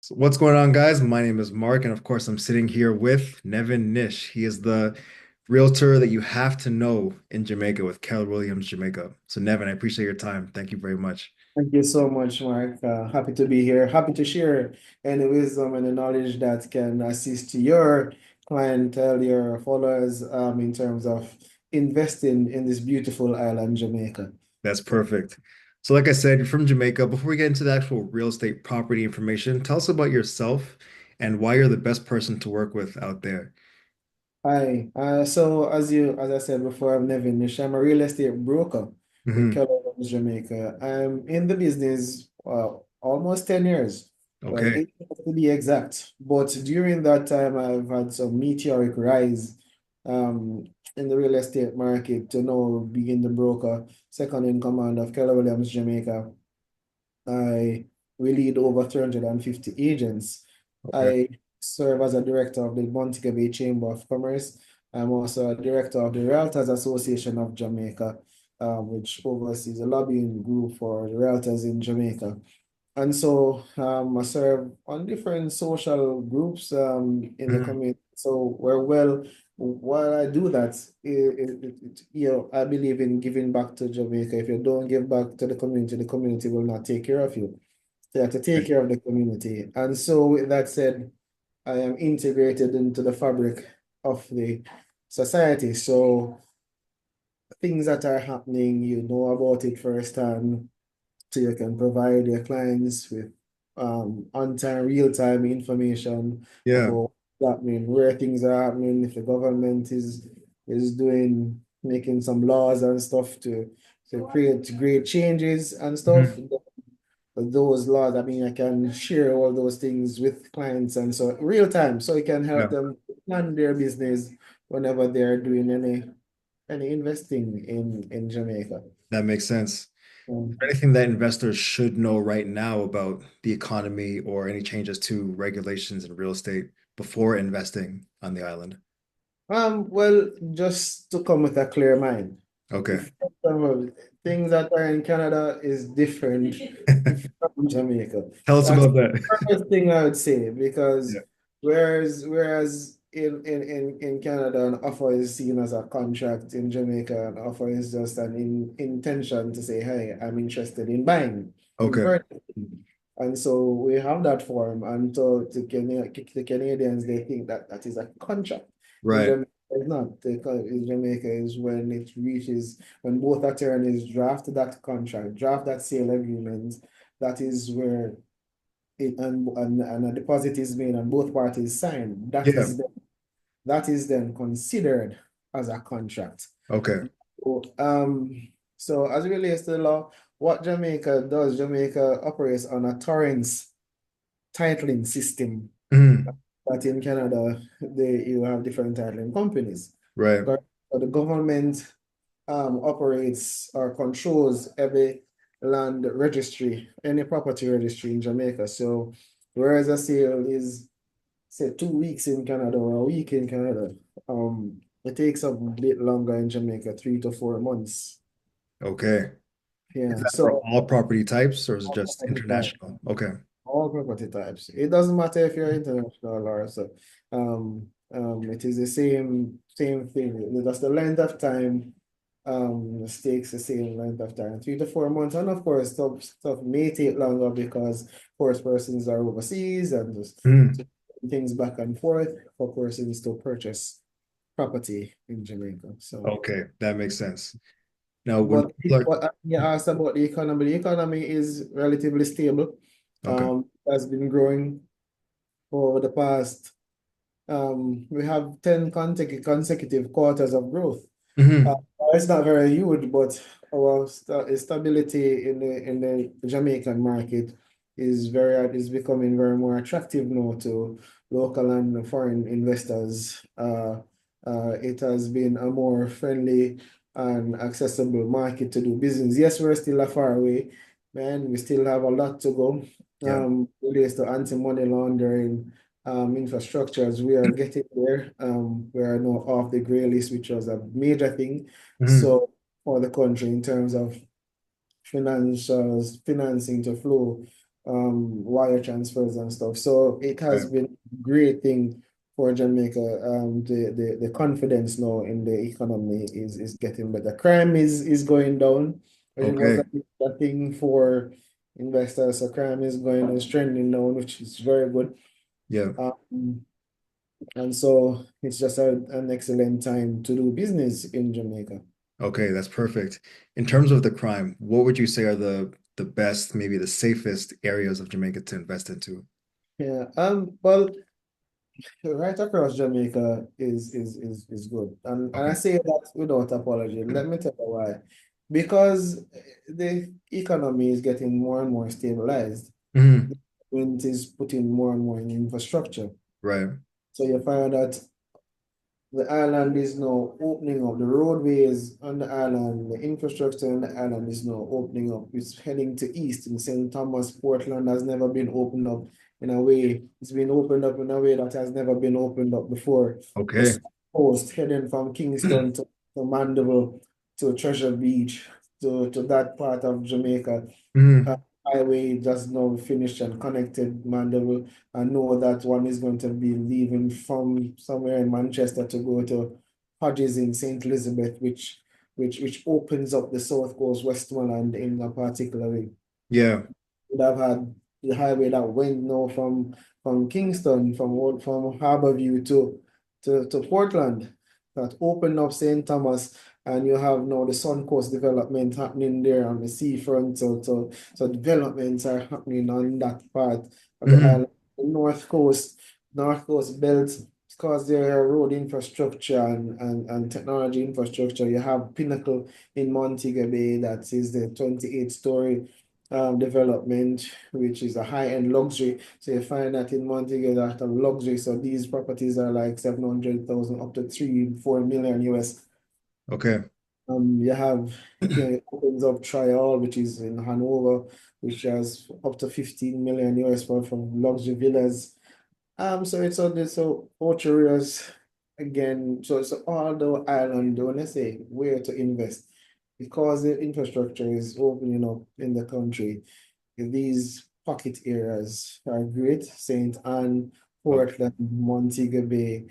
So what's going on, guys? My name is Mark, and of course, I'm sitting here with Nevin Nish. He is the realtor that you have to know in Jamaica with Keller Williams Jamaica. So, Nevin, I appreciate your time. Thank you very much. Thank you so much, Mark. Happy to be here. Happy to share any wisdom and the knowledge that can assist your clientele, your followers, in terms of investing in this beautiful island, Jamaica. That's perfect. So, like I said, you're from Jamaica. Before we get into the actual real estate property information, tell us about yourself and why you're the best person to work with out there. Hi. So as I said before, I'm Nevin Nish. I'm a real estate broker with Hmm. Keller Williams Jamaica. I'm in the business almost 10 years. Well, Okay. 8 years to be exact. But during that time, I've had some meteoric rise um, in the real estate market to now begin the broker, second in command of Keller Williams Jamaica. I we lead over 350 agents. Okay. I serve as a director of the Montego Bay Chamber of Commerce. I'm also a director of the Realtors Association of Jamaica, which oversees a lobbying group for the realtors in Jamaica. And so I serve on different social groups in the Mhm. community. So we're well, while I do that, I believe in giving back to Jamaica. If you don't give back to the community will not take care of you. So you have to take Okay. care of the community. And so with that said, I am integrated into the fabric of the society. So things that are happening, you know about it firsthand, so you can provide your clients with on-time, real-time information Yeah. about what's happening, where things are happening, if the government is doing making some laws and stuff to create great changes and stuff. Mhm. Those laws, I mean, I can share all those things with clients and so real time, so it can help Yeah. them plan their business whenever they're doing any investing in Jamaica. That makes sense. Um, Anything that investors should know right now about the economy or any changes to regulations in real estate before investing on the island? well, just to come with a clear mind. Okay. If things that are in Canada is different from Jamaica. Tell us That's about the that. first thing I would say because Yeah. whereas in Canada an offer is seen as a contract, in Jamaica an offer is just an intention to say, hey, I'm interested in buying, in Okay. purchasing. And so we have that form, and to the Canadians, they think that that is a contract. In Right. Jamaica, it's not. In Jamaica is when it reaches, when both attorneys draft that contract, draft that sale agreement, that is where and a deposit is made and both parties sign. Yeah. That is then considered as a contract. Okay. So, so as it relates to the law, what Jamaica does, Jamaica operates on a torrents titling system. Mhm. But in Canada, you have different titling companies. Right. But the government operates or controls every land registry, any property registry in Jamaica. So whereas a sale is, say, 2 weeks in Canada or a week in Canada, it takes a bit longer in Jamaica, 3 to 4 months. Okay. Is Yeah, that for so all property types or is it all just property types, international? Okay. all property types. It doesn't matter if you're international or so. It is the same thing. That's the length of time. Takes the same length of time, 3 to 4 months, and of course, stuff may take longer because, of course, persons are overseas and just Mhm. things back and forth for persons to purchase property in Jamaica. So. Okay. That makes sense. Now, when But people are, what you asked about the economy is relatively stable. okay. Has been growing over the past. We have 10 consecutive quarters of growth. Uh, Hmm. it's not very huge, but our stability in the Jamaican market is becoming very more attractive now to local and foreign investors. It has been a more friendly and accessible market to do business. Yes, we're still a far away, man. We still have a lot to go. Yeah. Relates to anti-money laundering infrastructures. We are getting there. We are now off the gray list, which was a major thing. Hmm. So for the country in terms of financials, financing to flow. wire transfers and stuff. So it has Right. been a great thing for Jamaica. The confidence now in the economy is getting better. Crime is going down, and it was Okay. a thing for investors. So crime is trending down, which is very good. Yeah. Um, and so it's just an excellent time to do business in Jamaica. Okay, that's perfect. In terms of the crime, what would you say are the best, maybe the safest areas of Jamaica to invest into? Yeah. Well, right across Jamaica is good. And I Okay. say that without apology. Let me tell you why. Because the economy is getting more and more stabilized. Mhm. The government is putting more and more in infrastructure. Right. So you find that the island is now opening up. The roadways on the island, the infrastructure on the island is now opening up. It's heading to east in St. Thomas. Portland has never been opened up in a way. It's been opened up in a way that has never been opened up before. The Okay. South coast heading from Kingston to Mandeville to Treasure Beach to that part of Jamaica. Uh, Mhm. Highway just now finished and connected Mandeville. I know that one is going to be leaving from somewhere in Manchester to go to Hodges in St. Elizabeth, which opens up the South Coast Westmoreland in a particular way. Yeah. Would have had the highway that went now from Kingston, from Harborview to Portland, that opened up St. Thomas, and you have now the Sun Coast development happening there on the seafront. So developments are happening on that part of the Mhm. island. The North Coast belt, because there are road infrastructure and technology infrastructure. You have Pinnacle in Montego Bay, that is the 28-story development, which is a high-end luxury. So you find that in Montego that luxury. So these properties are like 700,000 up to 3, 4 million US. Okay. You have here it opens up Trial, which is in Hanover, which has up to 15 million US from luxury villas. So it's on this so Ocho Rios again. So all the island, when I say where to invest, because the infrastructure is opening up in the country, these pocket areas are great. St. Anne, Okay. Portland, Montego Bay,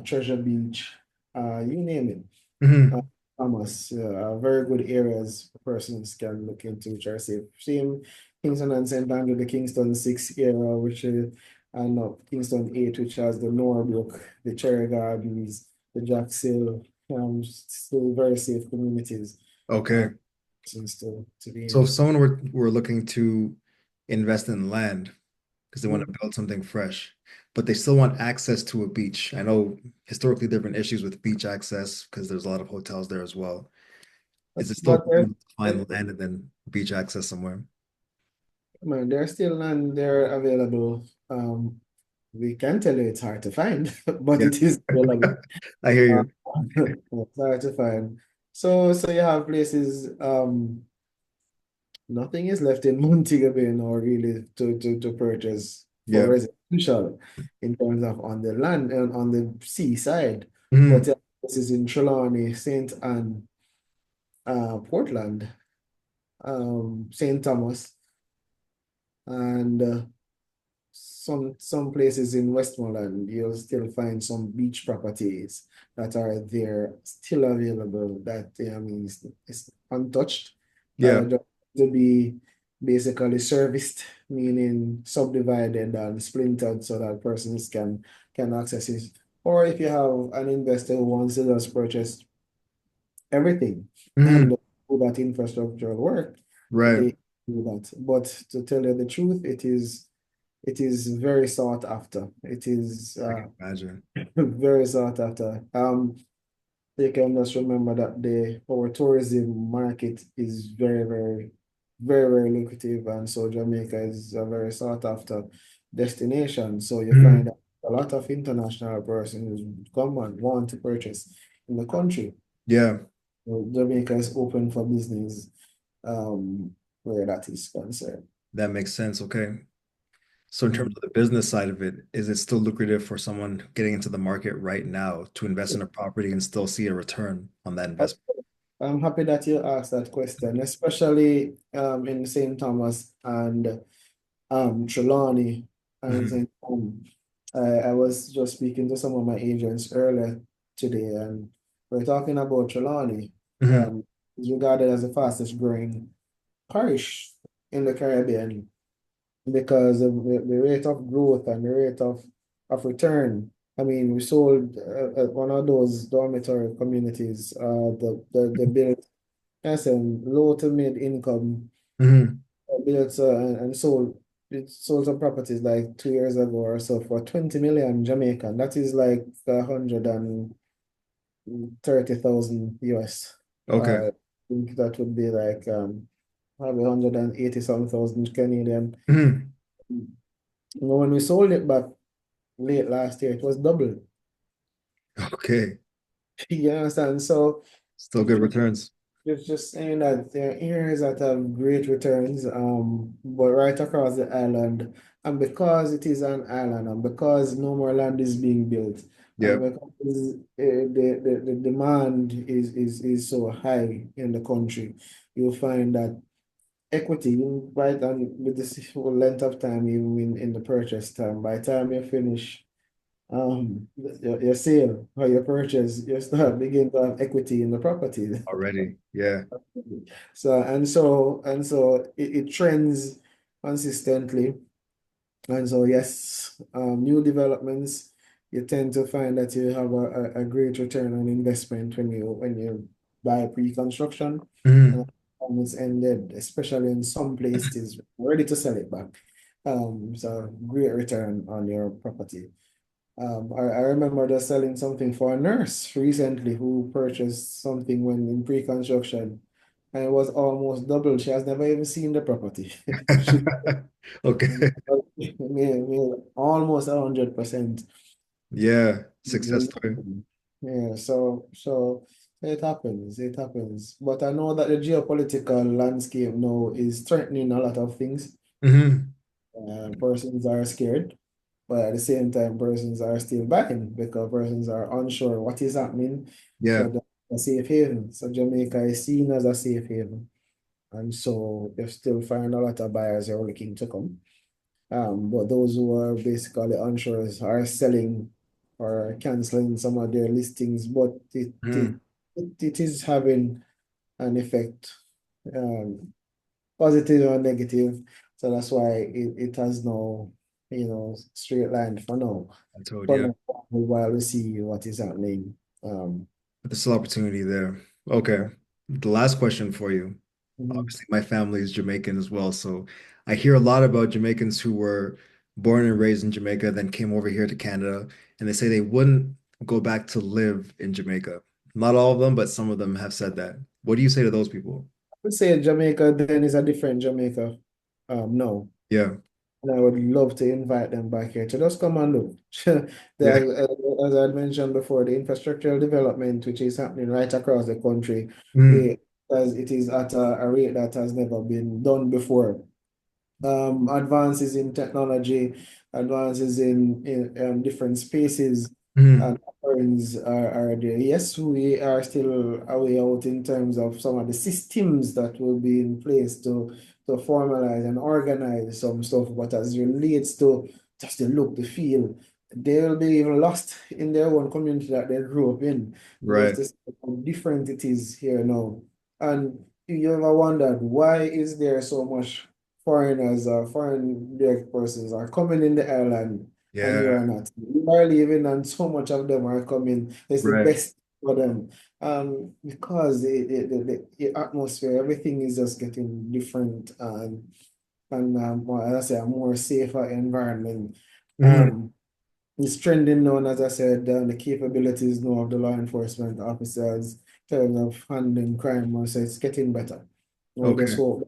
Treasure Beach, you name it. Uh, Mhm. Thomas, very good areas persons can look into, which are safe. Same Kingston and St. Andrew, the Kingston 6 area, which is, and no, Kingston 8, which has the Norbrook, the Cherry Gardens, the Jack's Hill, still very safe communities. Okay. Since to be So in. if someone were looking to invest in land because they want to Mm. build something fresh, but they still want access to a beach. I know historically there have been issues with beach access because there's a lot of hotels there as well. Is it still But possible to find land and then beach access somewhere? there's still none there available. We can tell you it's hard to find, but Yeah. it is available. I hear Uh, you. it's hard to find. So you have places, nothing is left in Montego Bay now really to purchase for Yeah. residential in terms of on the land and on the seaside. But Mhm. this is in Trelawney, St. Anne, Portland, St. Thomas, and some places in Westmoreland, you'll still find some beach properties that are there still available that I mean is untouched. Yeah. Just to be basically serviced, meaning subdivided and splintered so that persons can access it. Or if you have an investor who wants to just purchase everything and Mhm. do that infrastructural work, Right. they do that. But to tell you the truth, it is very sought after. It is I can imagine. very sought after. You can just remember that our tourism market is very lucrative, and so Jamaica is a very sought after destination. So you find Mhm. that a lot of international persons come and want to purchase in the country. Yeah, So Jamaica is open for business, where that is concerned. that makes sense. Okay. So in terms Mm. of the business side of it, is it still lucrative for someone getting into the market right now to invest in a property and still see a return on that investment? I'm happy that you asked that question, especially in St. Thomas and Trelawney, and Hmm. then I was just speaking to some of my agents earlier today, and we're talking about Trelawney. Hmm. Is regarded as the fastest growing parish in the Caribbean because of the rate of growth and the rate of return. I mean, we sold one of those dormitory communities, the built, as in low to mid income Hmm. built and sold. It sold some properties like 2 years ago or so for 20 million Jamaican. That is like 130,000 US. Okay. I think that would be like probably 180 some thousand Canadian. Hmm. When we sold it back late last year, it was double. Okay. You understand? So Still good returns. it's just saying that there are areas that have great returns, but right across the island, and because it is an island, and because no more land is being built, and Yep. because the demand is so high in the country, you'll find that equity, right, and with this whole length of time, even in the purchase time, by the time you finish your sale or your purchase, you start begin to have equity in the property. Already. Yeah. So it trends consistently. And so yes, new developments, you tend to find that you have a great return on investment when you buy pre-construction and Hmm. it's ended, especially in some places, ready to sell it back. So great return on your property. I remember just selling something for a nurse recently who purchased something when in pre-construction, and it was almost double. She has never even seen the property. She Okay. made almost 100%. Yeah. Success story. Yeah, so it happens, it happens. But I know that the geopolitical landscape now is threatening a lot of things. Hmm. Persons are scared. But at the same time, persons are still backing because persons are unsure what is happening. So Yeah. that's a safe haven. So Jamaica is seen as a safe haven. And so you still find a lot of buyers who are looking to come. But those who are basically unsure are selling or canceling some of their listings. But Hmm. it is having an effect, um, positive or negative. So that's why it has no, straight line for now. I told For you. now, while we see what is happening. Um, But there's still opportunity there. Okay. The last question for you. mhm. Obviously, my family is Jamaican as well. So I hear a lot about Jamaicans who were born and raised in Jamaica, then came over here to Canada, and they say they wouldn't go back to live in Jamaica. Not all of them, but some of them have said that. What do you say to those people? I would say Jamaica then is a different Jamaica. No. Yeah. And I would love to invite them back here to just come and look. Yeah. As I mentioned before, the infrastructural development which is happening right across the country, Mm, it, as it is at a rate that has never been done before. Advances in technology, advances in different spaces mm, and offerings are there. Yes, we are still a way out in terms of some of the systems that will be in place to formalize and organize some stuff, but as relates to just the look, the feel, they will be even lost in their own community that they grew up in. Just right. to see how different it is here now. And you ever wondered why is there so much foreigners or foreign direct persons are coming in the island and you Yeah. are not. You are leaving and so much of them are coming. It's the Right. best for them. Because the atmosphere, everything is just getting different and well, as I say, a more safer environment. Mm, Um, it's trending now, and as I said, the capabilities now of the law enforcement officers in terms of handling crime, so it's getting better. We just okay.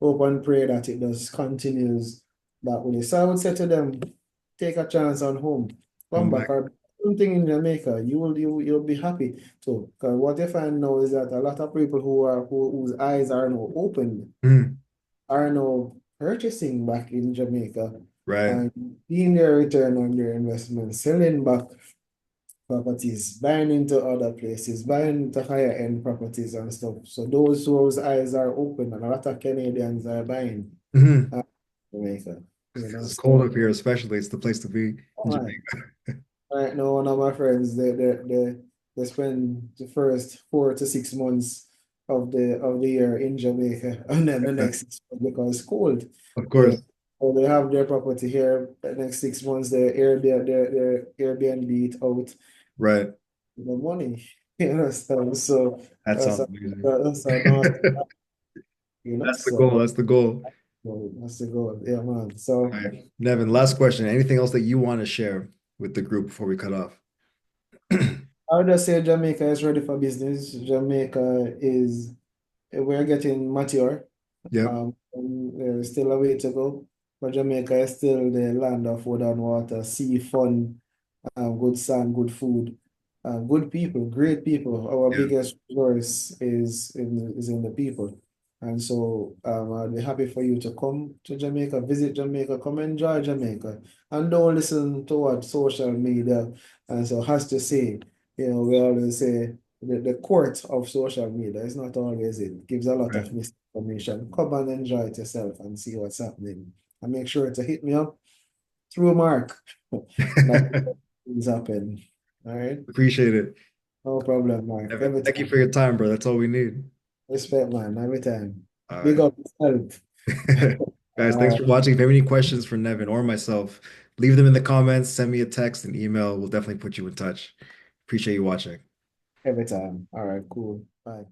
hope and pray that it just continues that way. So I would say to them, take a chance on home, come Come back, back. or something in Jamaica. You'll be happy too. Because what you find now is that a lot of people whose eyes are now open Mm, are now purchasing back in Jamaica right. and seeing their return on their investment, selling back properties, buying into other places, buying into higher end properties and stuff. So those whose eyes are open and a lot of Canadians are buying Mm. uh, Jamaica. you know. It's cold So, up here, especially. It's the place to be in all right. Jamaica. Right now, one of my friends, they spend the first 4 to 6 months of the year in Jamaica, and then the next 6 months because it's cold. Of Yeah. course. So they have their property here. The next 6 months, they Airbnb it out Right. the money. You understand? So That that's sounds a, amazing. that's a nice, you know. That's the So goal. That's the goal. that's the goal. Yeah, man. All So right. Nevin, last question. Anything else that you want to share with the group before we cut off? I would just say Jamaica is ready for business. Jamaica is we're getting mature. Yep. There's still a way to go, but Jamaica is still the land of wood and water, sea, fun, good sun, good food, good people, great people. Our Yeah. biggest resource is in the people. And so I'll be happy for you to come to Jamaica, visit Jamaica, come enjoy Jamaica, and don't listen to what social media and so has to say. You know, we always say the court of social media is not always it. It gives a lot Right. of misinformation. Come and enjoy it yourself and see what's happening. And make sure to hit me up through Mark. That things happen. All right. Appreciate it. No problem, Mark. Nevin, Every thank you time. for your time, bro. That's all we need. Respect, man. Every time. All Big right. up yourself. Guys, All thanks right. for watching. If you have any questions for Nevin or myself, leave them in the comments, send me a text, an email. We'll definitely put you in touch. Appreciate you watching. Every time. All right. Cool. Bye.